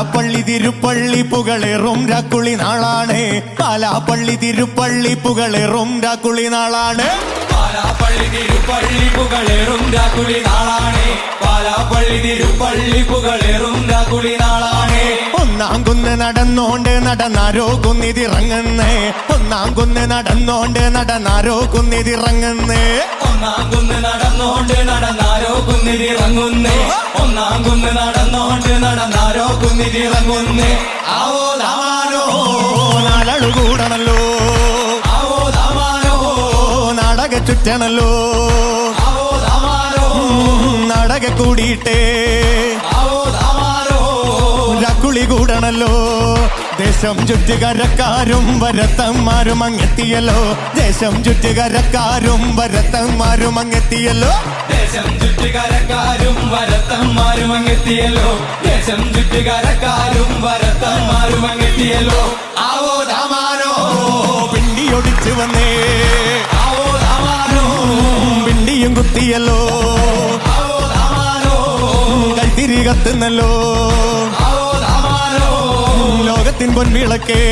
പാലാപ്പള്ളി തിരുപ്പള്ളി പുകളേറും രാക്കുളി നാളാണ്. പാലാപ്പള്ളി തിരുപ്പള്ളി പുകളേറും രാക്കുളി നാളാണ്. പാലാപ്പള്ളി തിരുപ്പള്ളി പുകളേറും രാക്കുളി നാളാണ്. പാലാപ്പള്ളി തിരുപ്പള്ളി പുകളേറും രാക്കുളി നാളാണ്. ഒന്നാം കുന്ന് നടന്നോണ്ട് നടന്നാരോ കുന്നിതിറങ്ങുന്നേ. ഒന്നാം കുന്ന് നടന്നോണ്ട് നടന്നാരോ കുന്നിതിറങ്ങുന്നേ. ഒന്നാം കുന്ന് നടന്നോണ്ട് നടന്നാരോ കുന്നിതിറങ്ങുന്നേ. ഒന്നാം കുന്ന് നടന്നോണ്ട് നടന്നാരോ കുന്നിതിറങ്ങുന്നേ. ആവോ ദാമാനോ നാലളു കൂടണല്ലോ. ആവോ ദാമാനോ നാടക ചുറ്റണല്ലോ. ആവോ ദാമാനോ നാടക കൂടിയിട്ടേ ആവോ ദാമാനോ രാക്കുളി കൂടണല്ലോ. ദേശം ചുറ്റുകരക്കാരും വരത്തന്മാരും അങ്ങെത്തിയല്ലോ. ദേശം ചുറ്റുകരക്കാരും വരത്തന്മാരും അങ്ങെത്തിയല്ലോ. ദേശം ചുറ്റുകരക്കാരും വരത്തന്മാരും അങ്ങെത്തിയല്ലോ. ദേശം ചുറ്റുകരക്കാരും വരത്തന്മാരും അങ്ങെത്തിയല്ലോ. ആവോ ദാമാനോ പിണ്ടിയൊടിച്ചു വന്നേ. ആവോ ദാമാനോ പിണ്ടിയും കുത്തിയല്ലോ. ആവോ ദാമാനോ കൈത്തിരി കത്തുന്നല്ലോ. ആവോ ദാമാനോ ലോകത്തിൻ പൊൻവിളക്കേ